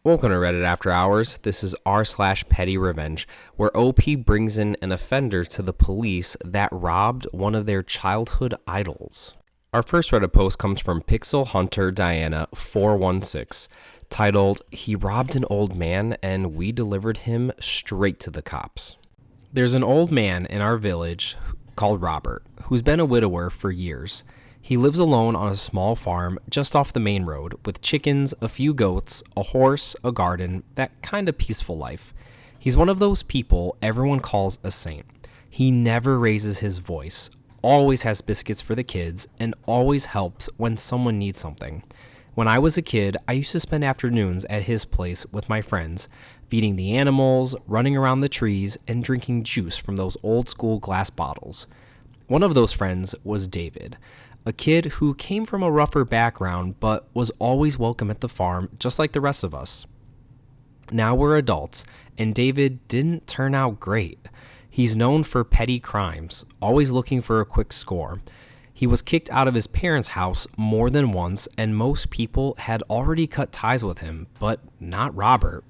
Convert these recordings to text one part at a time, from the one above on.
Welcome to Reddit After Hours. This is r/PettyRevenge, where OP brings in an offender to the police that robbed one of their childhood idols. Our first Reddit post comes from Pixel Hunter Diana 416, titled, "He robbed an old man and we delivered him straight to the cops." There's an old man in our village called Robert, who's been a widower for years. He lives alone on a small farm just off the main road with chickens, a few goats, a horse, a garden, that kind of peaceful life. He's one of those people everyone calls a saint. He never raises his voice, always has biscuits for the kids, and always helps when someone needs something. When I was a kid, I used to spend afternoons at his place with my friends, feeding the animals, running around the trees, and drinking juice from those old school glass bottles. One of those friends was David, a kid who came from a rougher background but was always welcome at the farm just like the rest of us. Now we're adults, and David didn't turn out great. He's known for petty crimes, always looking for a quick score. He was kicked out of his parents' house more than once, and most people had already cut ties with him, but not Robert.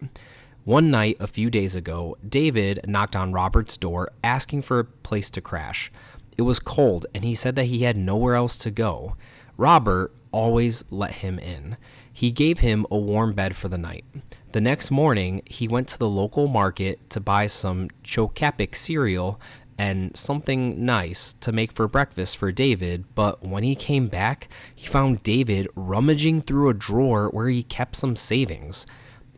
One night a few days ago, David knocked on Robert's door asking for a place to crash. It was cold, and he said that he had nowhere else to go. Robert always let him in. He gave him a warm bed for the night. The next morning, he went to the local market to buy some Chocapic cereal and something nice to make for breakfast for David, but when he came back, he found David rummaging through a drawer where he kept some savings.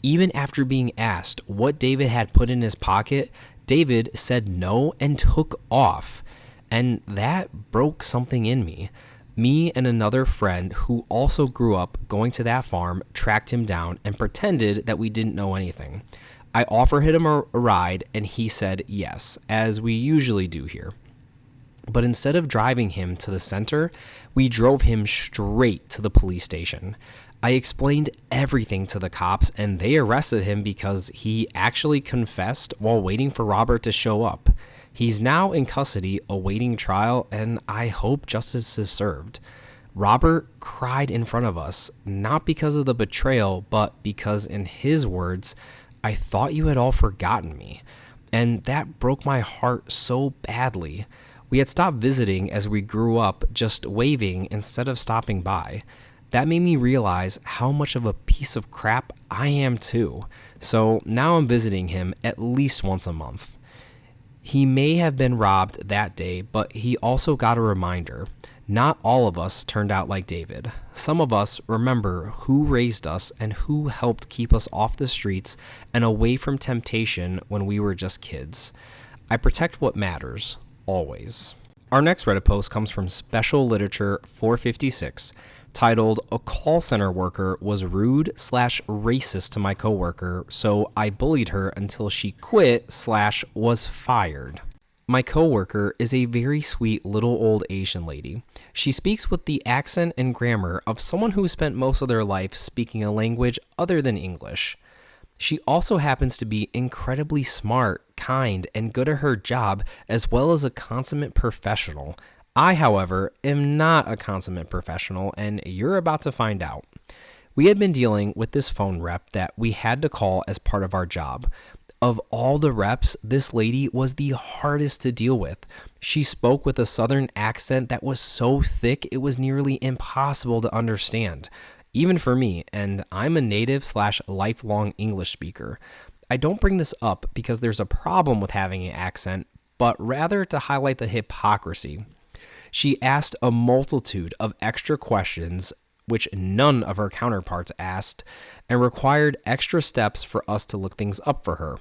Even after being asked what David had put in his pocket, David said no and took off. And that broke something in me. Me and another friend who also grew up going to that farm tracked him down and pretended that we didn't know anything. I offered him a ride and he said yes, as we usually do here. But instead of driving him to the center, we drove him straight to the police station. I explained everything to the cops and they arrested him because he actually confessed while waiting for Robert to show up. He's now in custody awaiting trial, and I hope justice is served. Robert cried in front of us, not because of the betrayal, but because, in his words, "I thought you had all forgotten me." And that broke my heart so badly. We had stopped visiting as we grew up, just waving instead of stopping by. That made me realize how much of a piece of crap I am too. So now I'm visiting him at least once a month. He may have been robbed that day, but he also got a reminder. Not all of us turned out like David. Some of us remember who raised us and who helped keep us off the streets and away from temptation when we were just kids. I protect what matters, always. Our next Reddit post comes from Special Literature 456, titled, "A call center worker was rude/racist to my coworker, so I bullied her until she quit/was fired." My coworker is a very sweet little old Asian lady. She speaks with the accent and grammar of someone who spent most of their life speaking a language other than English. She also happens to be incredibly smart, kind, and good at her job, as well as a consummate professional. I, however, am not a consummate professional, and you're about to find out. We had been dealing with this phone rep that we had to call as part of our job. Of all the reps, this lady was the hardest to deal with. She spoke with a southern accent that was so thick it was nearly impossible to understand, even for me, and I'm a native/lifelong English speaker. I don't bring this up because there's a problem with having an accent, but rather to highlight the hypocrisy. She asked a multitude of extra questions, which none of her counterparts asked, and required extra steps for us to look things up for her.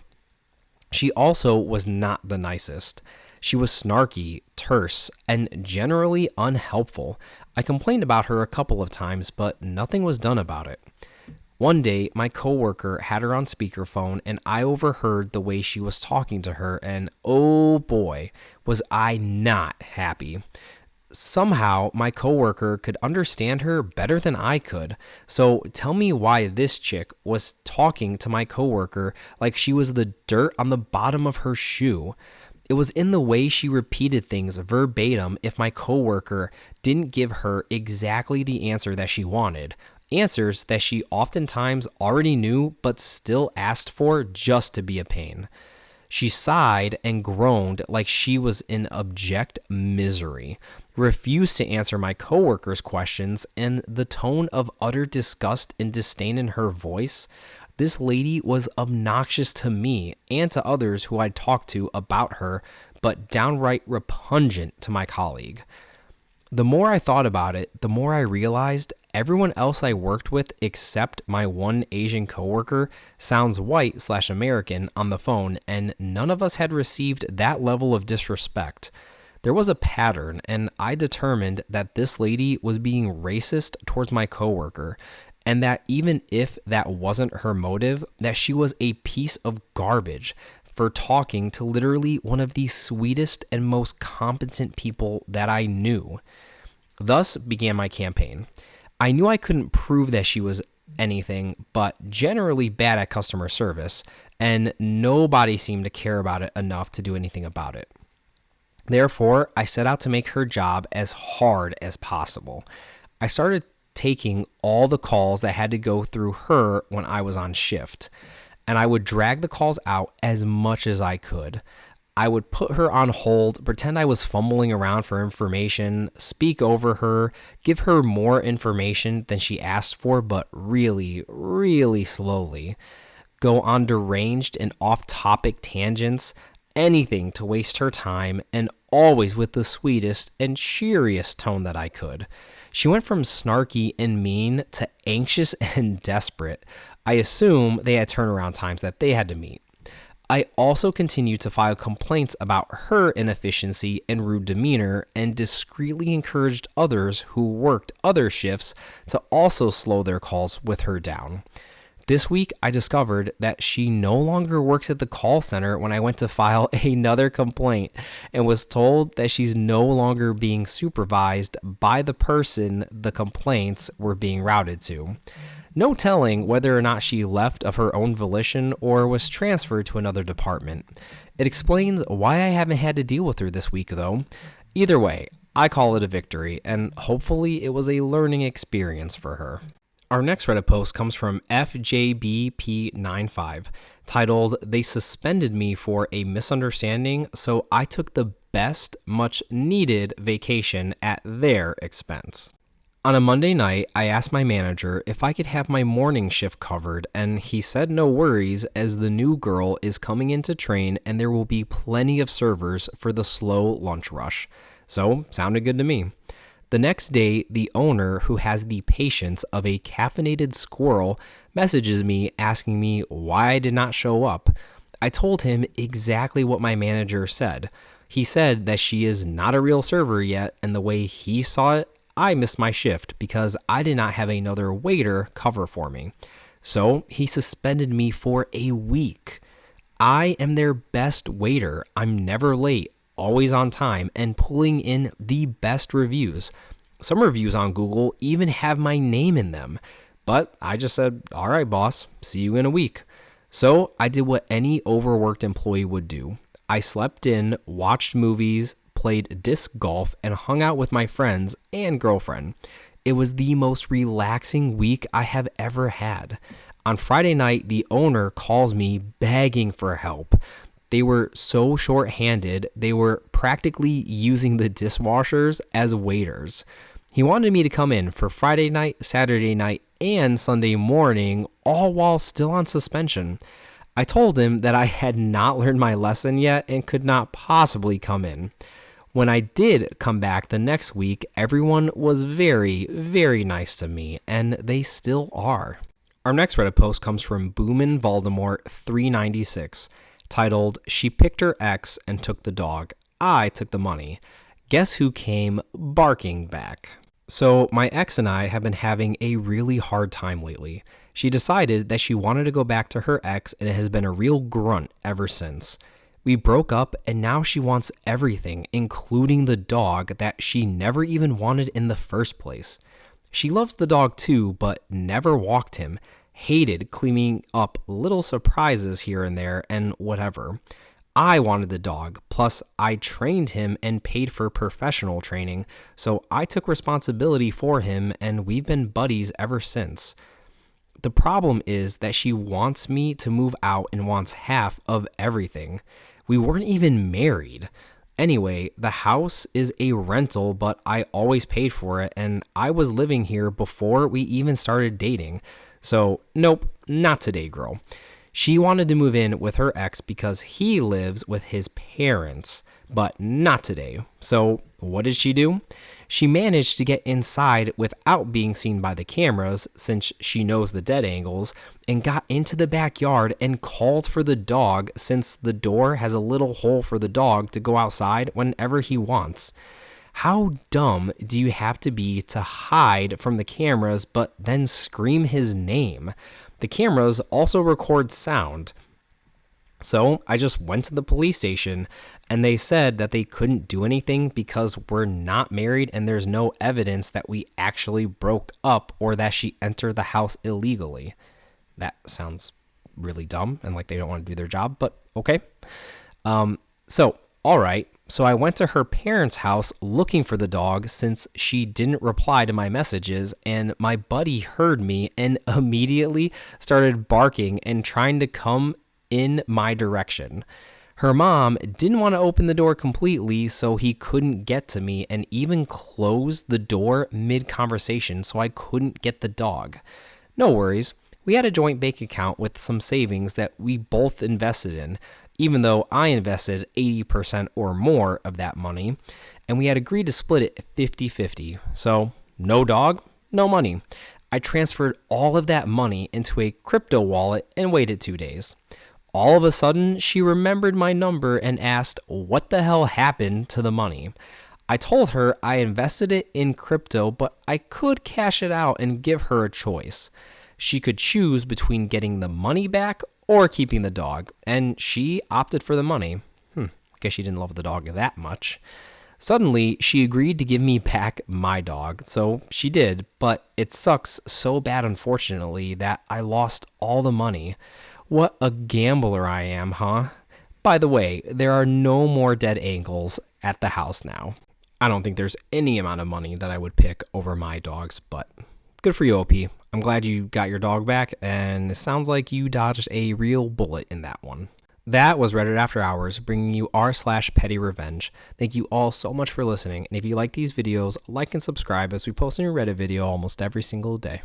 She also was not the nicest. She was snarky, terse, and generally unhelpful. I complained about her a couple of times, but nothing was done about it. One day, my coworker had her on speakerphone, and I overheard the way she was talking to her, and oh boy, was I not happy. Somehow, my coworker could understand her better than I could. So tell me why this chick was talking to my coworker like she was the dirt on the bottom of her shoe. It was in the way she repeated things verbatim if my coworker didn't give her exactly the answer that she wanted. Answers that she oftentimes already knew but still asked for just to be a pain. She sighed and groaned like she was in abject misery, refused to answer my coworkers' questions, and the tone of utter disgust and disdain in her voice. This lady was obnoxious to me and to others who I'd talked to about her, but downright repugnant to my colleague. The more I thought about it, the more I realized everyone else I worked with except my one Asian coworker sounds white/American on the phone, and none of us had received that level of disrespect. There was a pattern, and I determined that this lady was being racist towards my coworker, and that even if that wasn't her motive, that she was a piece of garbage for talking to literally one of the sweetest and most competent people that I knew. Thus began my campaign. I knew I couldn't prove that she was anything but generally bad at customer service, and nobody seemed to care about it enough to do anything about it. Therefore, I set out to make her job as hard as possible. I started taking all the calls that had to go through her when I was on shift, and I would drag the calls out as much as I could. I would put her on hold, pretend I was fumbling around for information, speak over her, give her more information than she asked for, but really, really slowly. Go on deranged and off-topic tangents, anything to waste her time, and always with the sweetest and cheeriest tone that I could. She went from snarky and mean to anxious and desperate. I assume they had turnaround times that they had to meet. I also continued to file complaints about her inefficiency and rude demeanor, and discreetly encouraged others who worked other shifts to also slow their calls with her down. This week, I discovered that she no longer works at the call center when I went to file another complaint, and was told that she's no longer being supervised by the person the complaints were being routed to. No telling whether or not she left of her own volition or was transferred to another department. It explains why I haven't had to deal with her this week, though. Either way, I call it a victory, and hopefully it was a learning experience for her. Our next Reddit post comes from FJBP95, titled, "They suspended me for a misunderstanding, so I took the best, much needed vacation at their expense." On a Monday night, I asked my manager if I could have my morning shift covered, and he said no worries, as the new girl is coming in to train and there will be plenty of servers for the slow lunch rush. So, sounded good to me. The next day, the owner, who has the patience of a caffeinated squirrel, messages me asking me why I did not show up. I told him exactly what my manager said. He said that she is not a real server yet, and the way he saw it, I missed my shift because I did not have another waiter cover for me. So he suspended me for a week. I am their best waiter. I'm never late, always on time, and pulling in the best reviews. Some reviews on Google even have my name in them. But I just said, all right, boss, see you in a week. So I did what any overworked employee would do. I slept in, watched movies, played disc golf, and hung out with my friends and girlfriend. It was the most relaxing week I have ever had. On Friday night, the owner calls me begging for help. They were so short-handed, they were practically using the dishwashers as waiters. He wanted me to come in for Friday night, Saturday night, and Sunday morning, all while still on suspension. I told him that I had not learned my lesson yet and could not possibly come in. When I did come back the next week, everyone was very, very nice to me, and they still are. Our next Reddit post comes from Boomin Voldemort 396, titled, "She picked her ex and took the dog. I took the money. Guess who came barking back?" So my ex and I have been having a really hard time lately. She decided that she wanted to go back to her ex, and it has been a real grunt ever since. We broke up, and now she wants everything, including the dog that she never even wanted in the first place. She loves the dog too, but never walked him, hated cleaning up little surprises here and there, and whatever. I wanted the dog, plus I trained him and paid for professional training, so I took responsibility for him and we've been buddies ever since. The problem is that she wants me to move out and wants half of everything. We weren't even married. Anyway, the house is a rental, but I always paid for it, and I was living here before we even started dating. So, nope, not today, girl. She wanted to move in with her ex because he lives with his parents, but not today. So, what did she do? She managed to get inside without being seen by the cameras, since she knows the dead angles, and got into the backyard and called for the dog, since the door has a little hole for the dog to go outside whenever he wants. How dumb do you have to be to hide from the cameras but then scream his name? The cameras also record sound. So I just went to the police station and they said that they couldn't do anything because we're not married and there's no evidence that we actually broke up or that she entered the house illegally. That sounds really dumb and like they don't want to do their job, but okay. All right. So I went to her parents' house looking for the dog since she didn't reply to my messages, and my buddy heard me and immediately started barking and trying to come in my direction. Her mom didn't want to open the door completely so he couldn't get to me, and even closed the door mid-conversation so I couldn't get the dog. No worries. We had a joint bank account with some savings that we both invested in, even though I invested 80% or more of that money, and we had agreed to split it 50-50. So, no dog, no money. I transferred all of that money into a crypto wallet and waited 2 days. All of a sudden, she remembered my number and asked what the hell happened to the money. I told her I invested it in crypto, but I could cash it out and give her a choice. She could choose between getting the money back or keeping the dog, and she opted for the money. Guess she didn't love the dog that much. Suddenly, she agreed to give me back my dog, so she did, but it sucks so bad, unfortunately, that I lost all the money. What a gambler I am, huh? By the way, there are no more dead angles at the house now. I don't think there's any amount of money that I would pick over my dog's, but good for you, OP. I'm glad you got your dog back, and it sounds like you dodged a real bullet in that one. That was Reddit After Hours, bringing you r/PettyRevenge. Thank you all so much for listening, and if you like these videos, like and subscribe as we post a new Reddit video almost every single day.